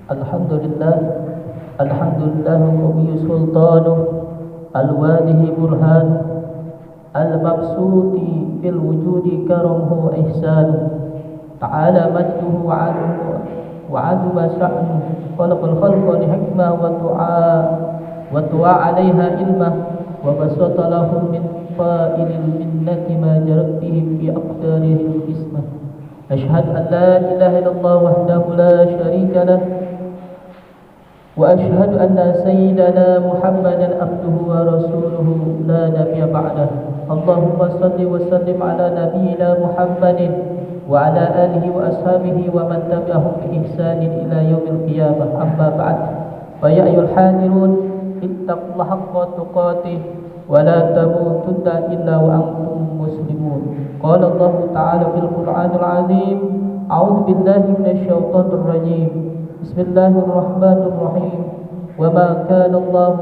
Alhamdulillah, Alhamdulillah qawi sultanuh, al-wadihi burhan, al-mabsuti fil wujudi karamhu ihsanuh, ta'ala majduhu wa aduba sya'nuh, khalaqal khalqa li hikmah wa tu'a 'alaiha ilmah, wa basata lahum min fa'ilil minnati ma jarat bihim fi aqdarihil qismah. Ashhadu an la ilaha illallah wahdahu la syarika lah, وأشهد أن سيدنا محمدا عبده ورسوله لا نبي بعده. اللهم صل وسلم على نبينا محمد وعلى آله وأصحابه ومن تبعهم بإحسان إلى يوم القيامة. أما بعد، فيا أيها الحاضرون اتقوا الله حق تقاته ولا تموتن إلا وأنتم مسلمون. قال الله تعالى في القرآن العظيم: أعوذ بالله من الشيطان الرجيم، بسم الله الرحمن الرحيم. وما كان الله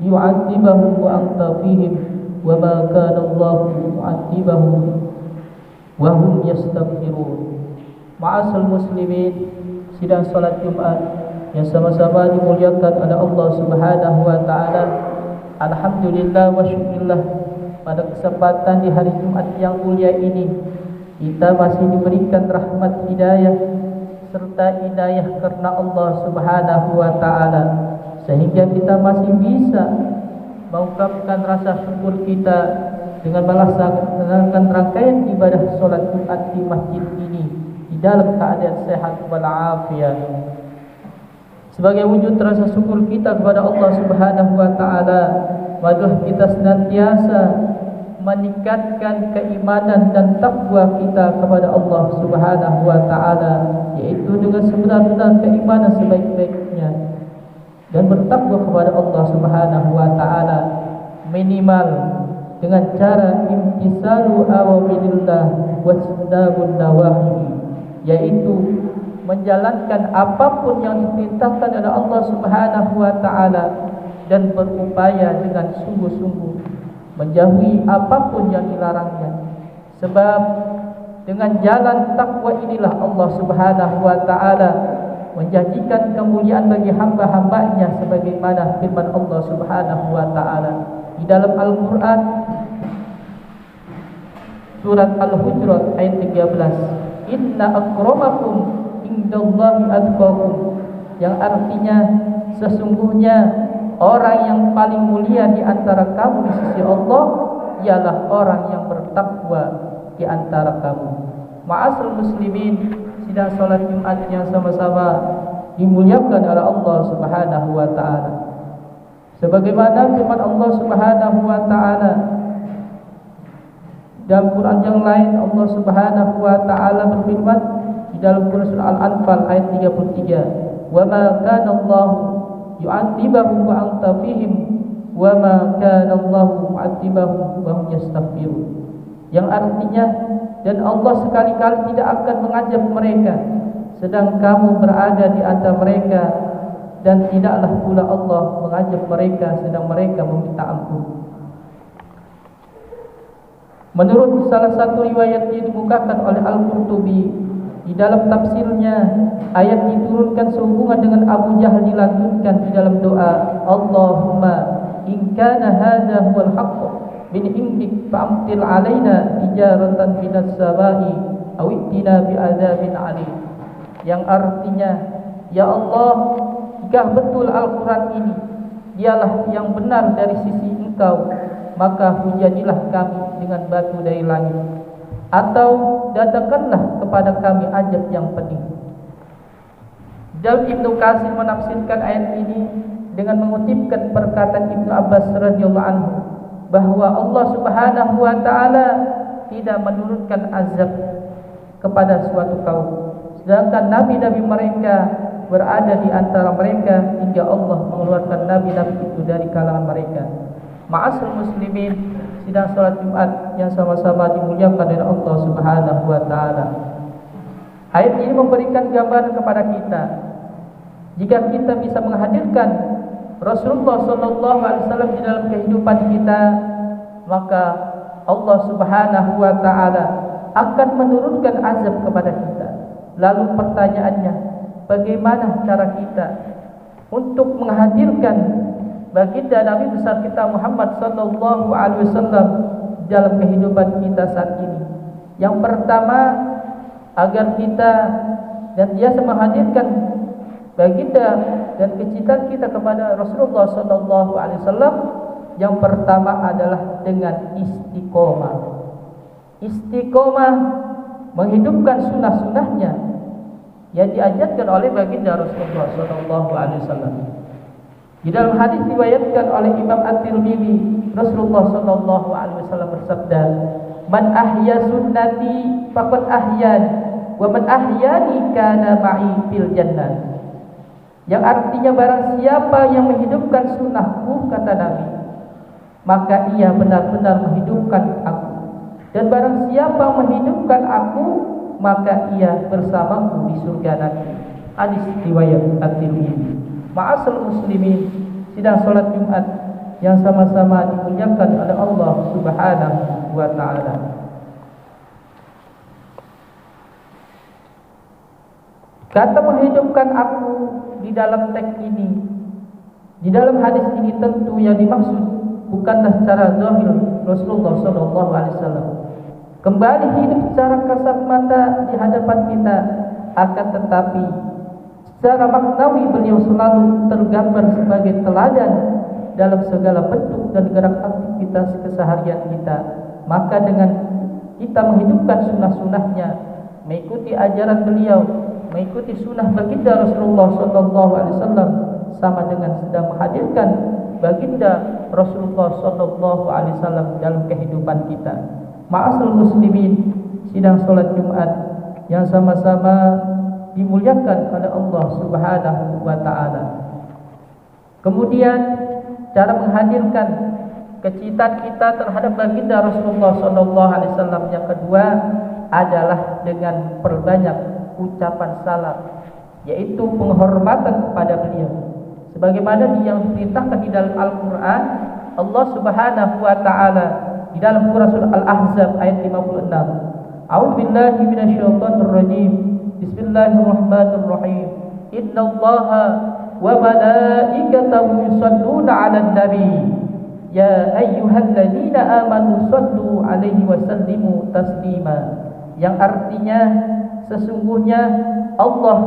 يعذبهم وأنت فيهم وما كان الله يعذبهم وهم يستغفرون. Ma'asal muslimin, sidang salat Jumat yang sama-sama dimuliakan oleh Allah Subhanahu wa taala. Alhamdulillah wa syukurillah, pada kesempatan di hari Jumat yang mulia ini kita masih diberikan rahmat hidayah serta hidayah karena Allah Subhanahu wa taala, sehingga kita masih bisa mengungkapkan rasa syukur kita dengan melaksanakan rangkaian ibadah salat Jumat di masjid ini di dalam keadaan sehat walafiat. Sebagai wujud rasa syukur kita kepada Allah Subhanahu wa taala, marilah kita senantiasa meningkatkan keimanan dan takwa kita kepada Allah Subhanahu wa taala, yaitu dengan sebenar-benar keimanan sebaik-baiknya, dan bertakwa kepada Allah Subhanahu wa taala minimal dengan cara imtisalu awamirillah wa ijtinabun nawahi, yaitu menjalankan apapun yang diperintahkan oleh Allah Subhanahu wa taala dan berupaya dengan sungguh-sungguh menjauhi apapun yang dilarangnya. Sebab dengan jalan takwa inilah Allah Subhanahu wa taala menjanjikan kemuliaan bagi hamba-hambanya, sebagaimana firman Allah Subhanahu wa taala di dalam Al-Qur'an surat Al-Hujurat ayat 13, inna akramakum indallahi atqakum, yang artinya sesungguhnya orang yang paling mulia di antara kamu di sisi Allah ialah orang yang bertakwa di antara kamu. Ma'asal muslimin, sidang salat Jumat yang sama-sama dimuliakan oleh Allah Subhanahu wa taala. Sebagaimana firman Allah Subhanahu wa taala dalam Quran yang lain, Allah Subhanahu wa taala berfirman di dalam surah Al-Anfal ayat 33, "Wa ma kana Allah yu'adzibahum wa anta fihim wa ma kana Allahu mu'adzibahum wa hum yastaghfirun." Yang artinya, dan Allah sekali-kali tidak akan mengazab mereka sedang kamu berada di antara mereka, dan tidaklah pula Allah mengazab mereka sedang mereka meminta ampun. Menurut salah satu riwayat yang dimukakan oleh Al-Qurtubi di dalam tafsirnya, ayat diturunkan sehubungan dengan Abu Jahal dilanjutkan di dalam doa, Allahumma in kana hadza huwal haqq min indik fa'amtir alaina hijaratan minas samai aw ittina bi'adzabin alim. Yang artinya, ya Allah, jika betul Al-Quran ini dialah yang benar dari sisi Engkau, maka hujanilah kami dengan batu dari langit, atau datangkanlah kepada kami azab yang pedih. Dalam Ibnu Katsir menafsirkan ayat ini dengan mengutipkan perkataan Ibnu Abbas radhiyallahu anhu bahwa Allah Subhanahu wa taala tidak menurunkan azab kepada suatu kaum, sedangkan nabi-nabi mereka berada di antara mereka hingga Allah mengeluarkan nabi-nabi itu dari kalangan mereka. Ma'asal muslimin, sidang salat Jumat yang sama-sama dimuliakan oleh Allah Subhanahu wa taala. Ayat ini memberikan gambaran kepada kita, jika kita bisa menghadirkan Rasulullah sallallahu alaihi wasallam di dalam kehidupan kita, maka Allah Subhanahu wa taala akan menurunkan azab kepada kita. Lalu pertanyaannya, bagaimana cara kita untuk menghadirkan baginda Nabi besar kita Muhammad sallallahu alaihi wasallam dalam kehidupan kita saat ini. Yang pertama, agar kita dan biasa menghadirkan baginda dan kecintaan kita kepada Rasulullah sallallahu alaihi wasallam, yang pertama adalah dengan istiqomah. Istiqomah menghidupkan sunnah-sunnahnya yang diajarkan oleh baginda Rasulullah sallallahu alaihi wasallam. Di dalam hadis diriwayatkan oleh Imam At-Tirmidzi, Rasulullah sallallahu alaihi wasallam bersabda, "Man ahya sunnati faqad ahyan, wa man ahyani kana ma'i fil jannah." Yang artinya barang siapa yang menghidupkan sunnahku, kata Nabi, maka ia benar-benar menghidupkan aku. Dan barang siapa menghidupkan aku, maka ia bersamaku di surga nanti. Hadis riwayat At-Tirmidzi. Ma'asal muslimin, sidang salat Jumat yang sama-sama dimuliakan oleh Allah Subhanahu wa taala. Kata menghidupkan aku di dalam teks ini, di dalam hadis ini, tentu yang dimaksud bukanlah secara zahir Rasulullah sallallahu alaihi wasallam kembali hidup secara kasat mata di hadapan kita, akan tetapi secara maknawi beliau selalu tergambar sebagai teladan dalam segala bentuk dan gerak aktivitas keseharian kita. Maka dengan kita menghidupkan sunnah-sunnahnya, mengikuti ajaran beliau, mengikuti sunnah baginda Rasulullah sallallahu alaihi wasallam, sama dengan sedang menghadirkan baginda Rasulullah sallallahu alaihi wasallam dalam kehidupan kita. Ma'asal muslimin, sidang salat Jumat yang sama-sama dimuliakan oleh Allah Subhanahu wa taala. Kemudian cara menghadirkan kecintaan kita terhadap baginda Rasulullah sallallahu alaihi wasallam yang kedua adalah dengan perbanyak ucapan salam, yaitu penghormatan kepada beliau. Sebagaimana yang diperintahkan di dalam Al-Qur'an, Allah Subhanahu wa taala di dalam surah Al-Ahzab ayat 56. A'udzubillahi minasyaitonir rajim. Bismillahirrahmanirrahim. Innallaha wa malaikatahu yusholluna 'alan nabi. Ya ayyuhalladzina amanu shallu 'alaihi wa sallimu taslima. Yang artinya sesungguhnya Allah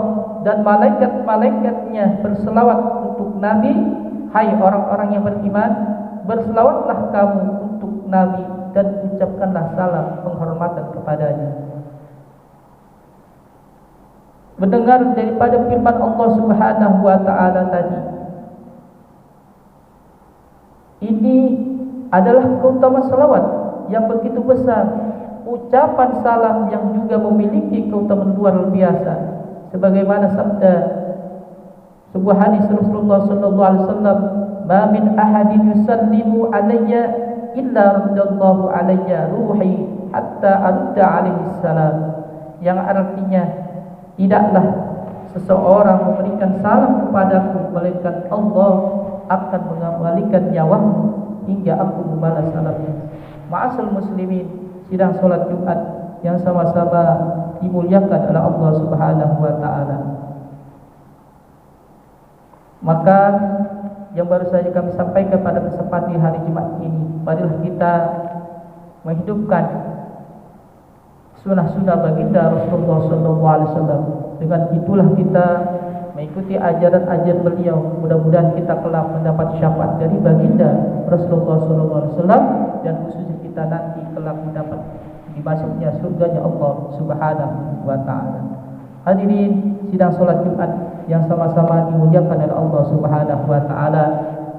dan malaikat-malaikatnya berselawat untuk Nabi. Hai orang-orang yang beriman, berselawatlah kamu untuk Nabi dan ucapkanlah salam penghormatan kepadanya. Mendengar daripada firman Allah Subhanahu wa taala tadi, ini adalah keutamaan salawat yang begitu besar, ucapan salam yang juga memiliki keutamaan luar biasa. Sebagaimana sabda sebuah hadis Rasulullah sallallahu alaihi wasallam, "Ma min ahadin yusallimu alayya illa raddallahu alayya ruhi hatta arudda alaihi salam." Yang artinya, tidaklah seseorang memberikan salam kepadaku melainkan Allah akan mengembalikan nyawamu hingga aku membalas salamnya. Ma'asal muslimin, sidang salat Jumat yang sama-sama dimuliakan oleh Allah Subhanahu wa taala. Maka yang baru saja kami sampaikan pada kesempatan hari Jumat ini, marilah kita menghidupkan sunnah-sunnah baginda Rasulullah sallallahu alaihi wasallam. Dengan itulah kita mengikuti ajaran-ajaran beliau. Mudah-mudahan kita kelak mendapat syafaat dari baginda Rasulullah sallallahu alaihi wasallam, dan khususnya kita nanti kelak mendapat dimasuknya surganya Allah Subhanahu wa taala. Hadirin sidang salat Jumat yang sama-sama dimuliakan oleh Allah Subhanahu wa taala.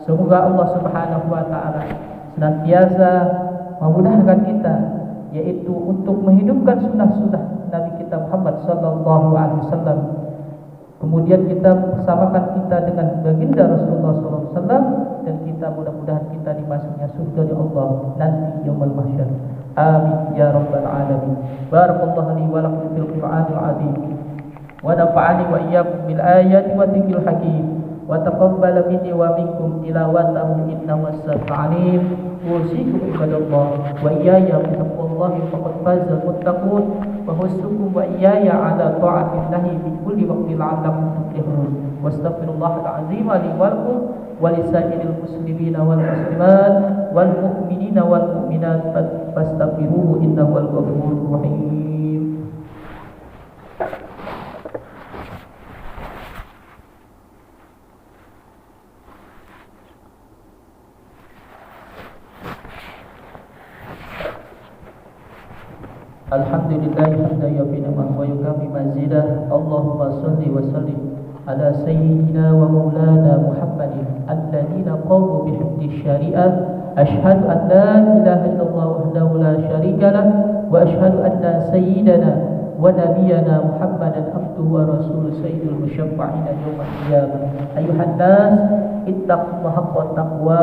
Semoga Allah Subhanahu wa taala senantiasa memudahkan kita, yaitu untuk menghidupkan sunnah-sunnah Nabi kita Muhammad sallallahu alaihi wasallam. Kemudian kita bersamakan kita dengan baginda Rasulullah sallallahu alaihi wasallam, dan kita mudah-mudahan kita dimasuknya surga di Allah nanti yaumul mahsyar. Amin ya rabbal alamin. Barakallahu li wa lakum fil Qur'anil azim, wa nafa'ani wa iyyakum bil ayati wa dzikril hakim, wa taqabbal minni wa minkum tilawatahu innahu was-sami'ul 'alim. Usikum ibadallah wa iyaya bittaqwallahi faqad fazal muttaqun. فحثكم وإياي على طاعة الله في كل وقت لعلكم تفلحون واستغفر الله العظيم لي ولكم ولسائر المسلمين والمسلمات والمؤمنين والمؤمنات فاستغفروه إنه هو الغفور الرحيم. Alhamdulillah hamdan yafi ni'mah wa yukafi mazidah. Allahumma salli wa sallim ala sayyidina wa maulana Muhammadin alladhina qamu bihifdhi syari'ah. Ashhadu an la ilaha illallah wahdahu la syarika lah wa ashhadu anna sayyidana wa nabiyyana Muhammadan abduhu wa rasuluhu sayyidul musyaffa'ina yawmal qiyamah. Ayuhan nas ittaqullaha haqqa taqwa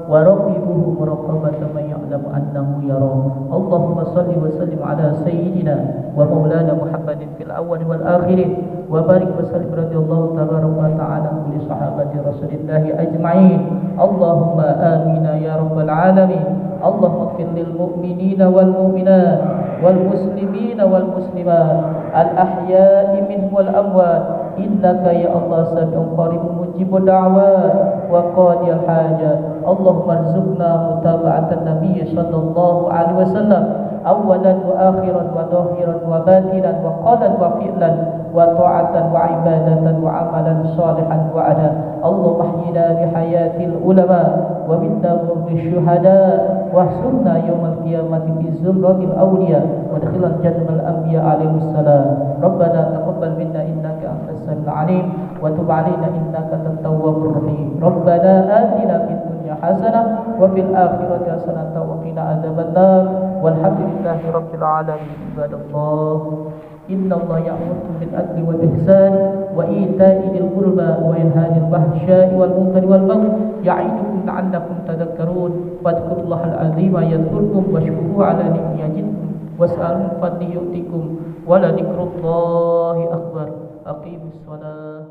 wa raqibuhu muraqabatan man ya'lamu annahu yara. Allahumma salli wa sallim ala sayyidina wa maulana Muhammadin fil awwal wal akhirin wa barik wa sallim radhiyallahu tabaraka wa ta'ala li sahabati Rasulillah ajma'in. Allahumma amin ya rabbal alamin. Allahumma ighfir lil mu'minina wal mu'minat wal muslimina wal muslimat al ahya'i minhum wal amwat. Innaka ya Allah sami'un qaribun mujibud da'wat wa qadiyal hajat. Allahumma arzuqna mutaba'atan nabiy sallallahu alaihi wasallam awalan wa akhiran wa zahiran wa batinan wa qalan wa fi'lan wa ta'atan wa ibadatan wa amalan salihan wa ada. Allahumma ahyina bihayatil ulama wa minna bisyuhada wa ahsurna yawmal qiyamati fi zumratil awliya wa adkhilna jannal anbiya alaihi salam. Rabbana taqabbal minna innaka antas samiul alim wa tub alaina innaka antat tawwabur rahim. Rabbana atina fid dunya hasanah wa fil akhirati hasanah wa qina adzabannar. Walhamdulillahi rabbil alamin. Ibadallah, inna Allah ya'muru bil adli wal ihsan wa ita'i dzil qurba wa yanha 'anil fahsya'i wal munkari wal baghi ya'idukum la'allakum tadhakkarun. Fadhkurullahal 'azima yadhkurkum washkuruhu 'ala ni'matihi yazidkum was'aluhu fadli yu'tikum wa la dzikrullahi akbar. Aqimus shalah.